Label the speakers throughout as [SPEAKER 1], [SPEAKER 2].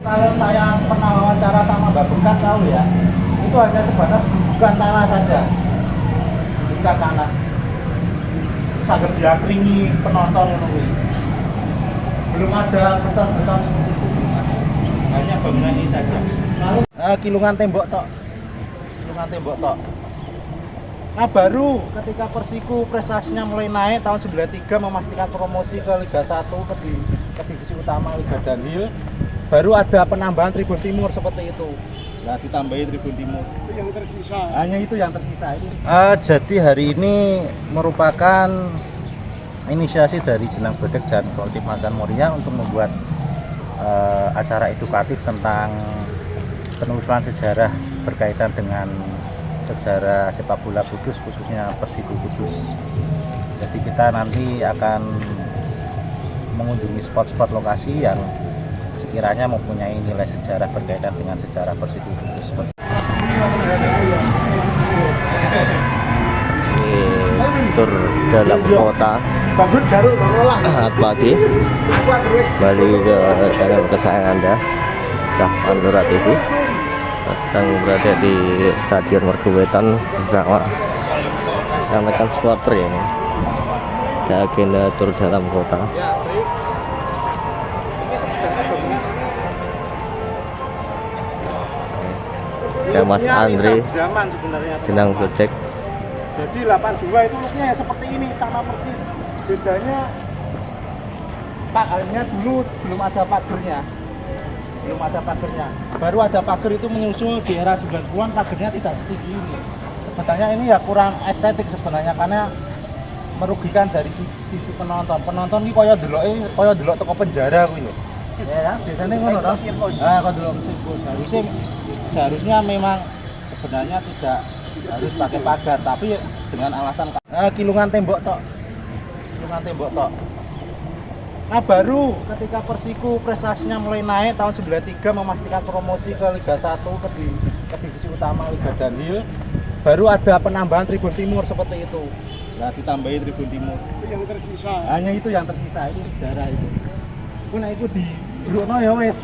[SPEAKER 1] Kalau saya pernah wawancara sama Mbak Bengkat tahu ya, itu hanya sebatas bukan tanah saja, bukan tanah. Sampai diakringi penonton ini, belum ada beton-beton seperti itu, hanya bangunan ini saja. Lalu kilungan tembok tok, kilungan tembok tok. Nah baru ketika Persiku prestasinya mulai naik tahun 93 memastikan promosi ke Liga 1 ke divisi utama Liga Danhil, baru ada penambahan Tribun Timur seperti itu. Nah ditambahin Tribun Timur.
[SPEAKER 2] Itu yang tersisa.
[SPEAKER 1] Hanya itu yang tersisa ini. Jadi hari ini merupakan inisiasi dari Jenang Bodek dan Kolektif Mansan Moria untuk membuat acara edukatif tentang penelusuran sejarah berkaitan dengan sejarah sepak bola Kudus, khususnya Persiku Kudus. Jadi kita nanti akan mengunjungi spot-spot lokasi yang sekiranya mempunyai nilai sejarah berkaitan dengan sejarah Persiku Kudus.
[SPEAKER 3] Tur dalam kota saat pagi, kembali ke channel kesayangan Anda, Cah Pandora TV. Sedang berada di Stadion Margowetan bersama rekan supporter ya. Ada agenda tur dalam kota. Ada Mas Andre Jenang Bodek.
[SPEAKER 1] Jadi 82 itu looknya ya seperti ini, sama persis. Bedanya pagarnya dulu belum ada pagernya. Belum ada pagernya. Baru ada pagar itu menyusul di era 90-an, pagernya tidak setinggi ini. Sebenarnya ini ya kurang estetik sebenarnya, karena merugikan dari sisi penonton. Penonton ini kaya delok toko penjara kuwi lho. Ya, biasanya ngono to. Ah, kok delok sirkus. Seharusnya memang sebenarnya tidak harus pakai pagar, tapi dengan alasan kilungan tembok tok. Kilungan tembok tok. Nah baru ketika Persiku prestasinya mulai naik tahun 93 memastikan promosi ke Liga 1 ke divisi utama Liga Danhil, baru ada penambahan Tribun Timur seperti itu. Nah ditambahin Tribun Timur.
[SPEAKER 2] Itu yang tersisa.
[SPEAKER 1] Hanya itu yang tersisa, itu sejarah itu. Nah itu di Bruno ya wes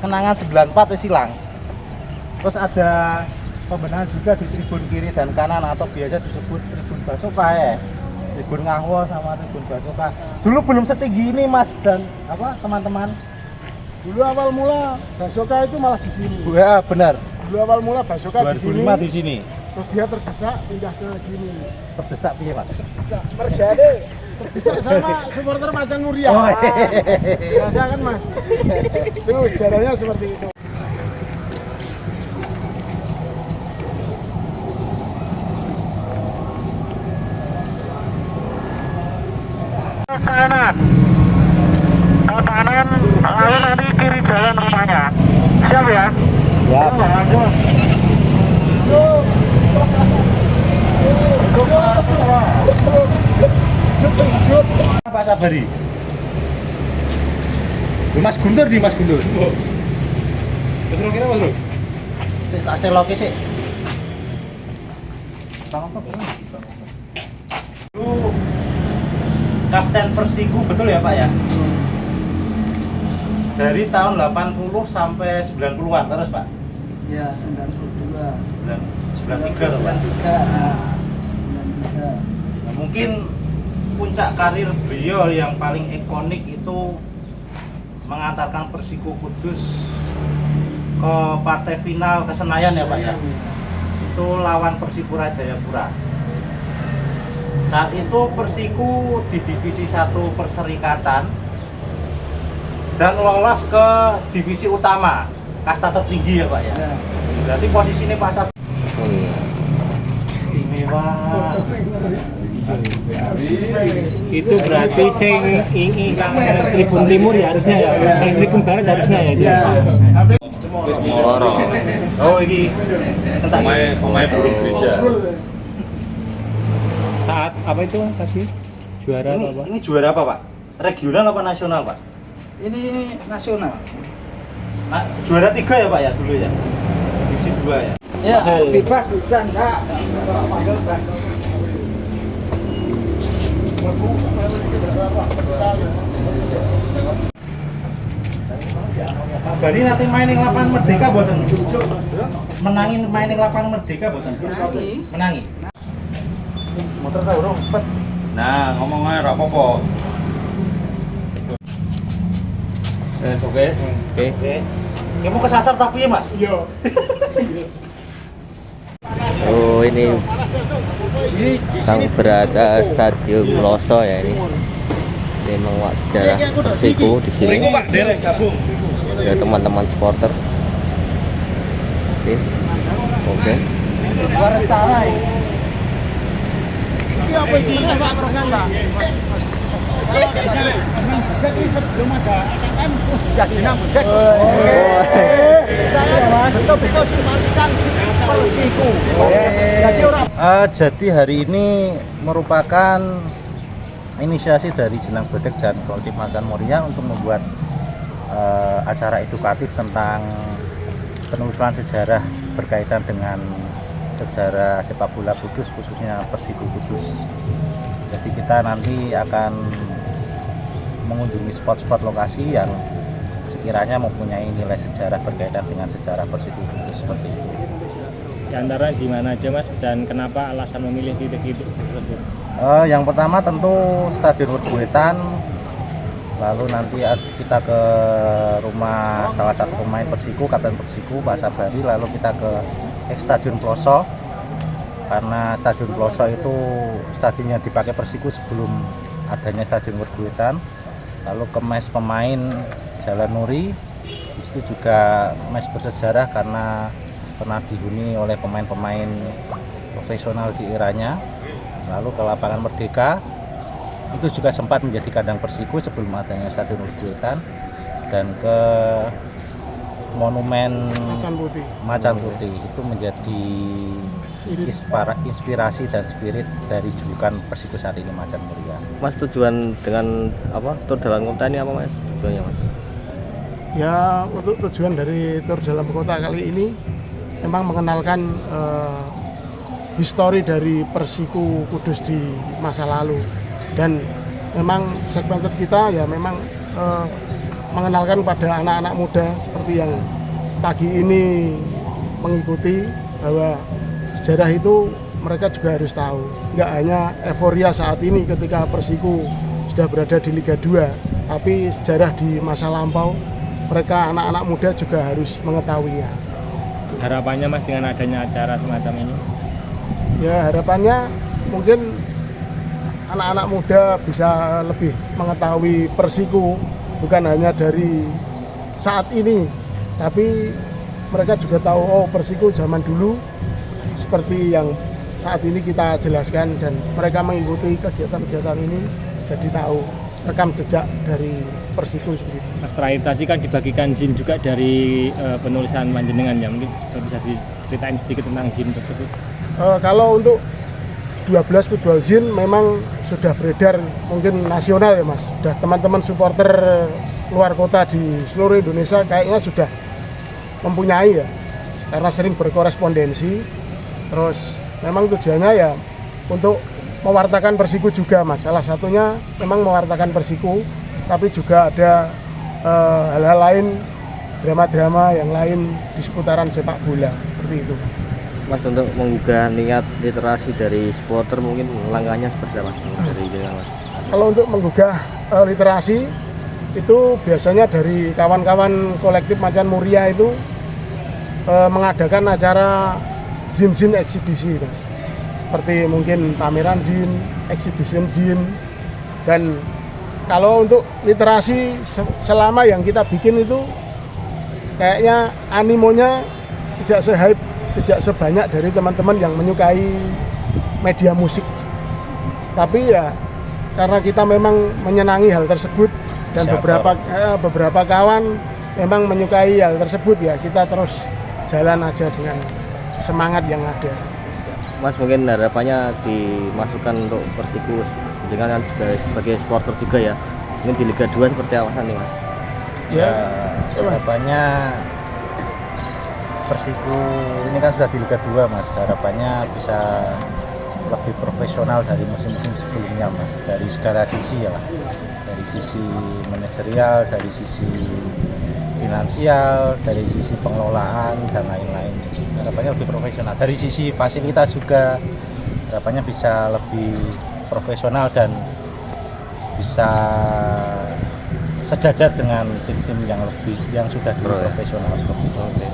[SPEAKER 1] kenangan 94 wis hilang. Terus ada pembenahan juga di tribun kiri dan kanan atau biasa disebut tribun Basoka ya. Tribun Ngahwo sama tribun Basoka. Dulu belum setinggi ini Mas dan teman-teman.
[SPEAKER 2] Dulu awal mula Basoka itu malah di sini.
[SPEAKER 1] Ya benar.
[SPEAKER 2] Dulu awal mula Basoka di sini.
[SPEAKER 1] 2005 di sini.
[SPEAKER 2] Terus dia terdesak pindah ke sini.
[SPEAKER 1] Terdesak piye, Pak?
[SPEAKER 2] Mergade. Terdesak sama supporter Macan Muria.
[SPEAKER 1] Oh,
[SPEAKER 2] Biasa kan, Mas? Itu sejarahnya seperti itu.
[SPEAKER 1] Kanan, lalu nanti kiri jalan rumahnya. Siap ya?
[SPEAKER 3] Siap.
[SPEAKER 1] Lanjut. Pak Sabari. Mas Guntur di Mas Guntur. Terus kira Mas Bro. Tak seloke sih. Bang apa? Kapten Persiku betul ya Pak ya? Dari tahun 80 sampai 90-an terus Pak?
[SPEAKER 4] Ya, 92.
[SPEAKER 1] 93 loh Pak?
[SPEAKER 4] 93.
[SPEAKER 1] Nah, mungkin puncak karir beliau yang paling ikonik itu mengantarkan Persiku Kudus ke partai final ke Senayan ya Pak ya? Itu lawan Persipura Jayapura. Saat itu Persiku di divisi 1 Perserikatan dan lolos ke divisi utama kasta tertinggi ya Pak ya. Berarti posisi ini Pak Sab istimewa.
[SPEAKER 5] Itu berarti sing Tribun Timur ya harusnya ya. Tribun Barat harusnya ya dia.
[SPEAKER 1] Oh ini pemain burung gereja.
[SPEAKER 5] Saat apa itu tadi? Juara apa?
[SPEAKER 1] Ini juara apa Pak? Regional apa nasional Pak?
[SPEAKER 4] Ini nasional.
[SPEAKER 1] Nah, juara 3 ya Pak ya dulu ya? Divisi 2 ya?
[SPEAKER 4] Ya, bebas bukan enggak. Bebas.
[SPEAKER 1] Jadi nanti main ning lapangan Merdeka mboten? Menangi main ning lapangan Merdeka mboten? Menangi. Motor ta urung pet. Nah, ngomong ae ora apa-apa.
[SPEAKER 3] Oke.
[SPEAKER 1] Ya mau kesasar tapi ya, Mas?
[SPEAKER 2] Iya.
[SPEAKER 3] Oh, ini sedang berada Stadion Ploso ya ini. Ini memang sejarah Persiku di sini. Ya teman-teman supporter. Oke.
[SPEAKER 1] Luar rencana ini.
[SPEAKER 2] Ini apa ini? Perasaan enggak? Sebelum ada SMM jadinya budek. Betul-betul simpatisan Persiku.
[SPEAKER 1] Jadi hari ini merupakan inisiasi dari Jenang Bodek dan Kolektif Macan Muria untuk membuat acara edukatif tentang penelusuran sejarah berkaitan dengan sejarah sepak bola Kudus, khususnya Persiku Kudus. Jadi kita nanti akan mengunjungi spot-spot lokasi yang sekiranya mempunyai nilai sejarah berkaitan dengan sejarah Persiku Kudus seperti itu.
[SPEAKER 5] Di antara di mana aja Mas dan kenapa alasan memilih titik-titik tersebut?
[SPEAKER 1] Yang pertama tentu Stadion Werbuetan, lalu nanti kita ke rumah salah satu pemain Persiku, Kapten Persiku, Pak Sabari, lalu kita ke Stadion Ploso, karena Stadion Ploso itu stadion yang dipakai Persiku sebelum adanya Stadion Werbuetan, lalu ke mes pemain Jalan Nuri, di situ juga mes bersejarah karena pernah dihuni oleh pemain-pemain profesional di eranya. Lalu ke lapangan Merdeka, itu juga sempat menjadi kandang Persiku sebelum adanya Stadion Werbuetan, dan ke Monumen Macan Putih itu menjadi inspirasi dan spirit dari julukan Persiku saat ini, Macan Muria.
[SPEAKER 3] Mas, tujuan dengan apa tur dalam kota ini apa Mas? Tujuannya Mas?
[SPEAKER 2] Ya, untuk tujuan dari tur dalam kota kali ini memang mengenalkan histori dari Persiku Kudus di masa lalu, dan memang segmented kita ya memang mengenalkan pada anak-anak muda seperti yang pagi ini mengikuti bahwa sejarah itu mereka juga harus tahu. Nggak hanya euforia saat ini ketika Persiku sudah berada di Liga 2, tapi sejarah di masa lampau mereka anak-anak muda juga harus mengetahuinya.
[SPEAKER 5] Harapannya Mas dengan adanya acara semacam ini?
[SPEAKER 2] Ya, harapannya mungkin anak-anak muda bisa lebih mengetahui Persiku bukan hanya dari saat ini, tapi mereka juga tahu oh Persiku zaman dulu seperti yang saat ini kita jelaskan, dan mereka mengikuti kegiatan-kegiatan ini jadi tahu rekam jejak dari Persiku seperti itu.
[SPEAKER 5] Mas, terakhir tadi kan dibagikan zin juga dari penulisan panjenengan ya, mungkin bisa diceritain sedikit tentang zin tersebut.
[SPEAKER 2] Kalau untuk 12 football zin memang sudah beredar mungkin nasional ya Mas. Sudah teman-teman supporter luar kota di seluruh Indonesia kayaknya sudah mempunyai ya, karena sering berkorespondensi. Terus memang tujuannya ya untuk mewartakan Persiku juga Mas. Salah satunya memang mewartakan Persiku, tapi juga ada hal-hal lain, drama-drama yang lain di seputaran sepak bola seperti itu.
[SPEAKER 3] Mas, untuk menggugah niat literasi dari supporter mungkin langkahnya seperti apa dari Mas?
[SPEAKER 2] Kalau untuk menggugah literasi itu biasanya dari kawan-kawan kolektif Macan Muria itu mengadakan acara zin-zin eksibisi Mas. Seperti mungkin pameran zin, exhibition zin, dan kalau untuk literasi selama yang kita bikin itu kayaknya animonya tidak se-hype, tidak sebanyak dari teman-teman yang menyukai media musik. Tapi ya karena kita memang menyenangi hal tersebut dan beberapa kawan memang menyukai hal tersebut, ya kita terus jalan aja dengan semangat yang ada.
[SPEAKER 3] Mas, mungkin harapannya dimasukkan untuk Persiku dengan sebagai supporter juga ya, mungkin di Liga 2 seperti apa nih Mas?
[SPEAKER 1] Ya, harapannya Persiku ini kan sudah di Liga 2 Mas, harapannya bisa lebih profesional dari musim-musim sebelumnya Mas, dari segala sisi ya, dari sisi manajerial, dari sisi
[SPEAKER 6] finansial, dari sisi pengelolaan dan lain-lain. Harapannya lebih profesional. Dari sisi fasilitas juga harapannya bisa lebih profesional dan bisa sejajar dengan tim-tim yang sudah
[SPEAKER 3] Pro, ya?
[SPEAKER 6] profesional seperti itu.
[SPEAKER 3] Oke.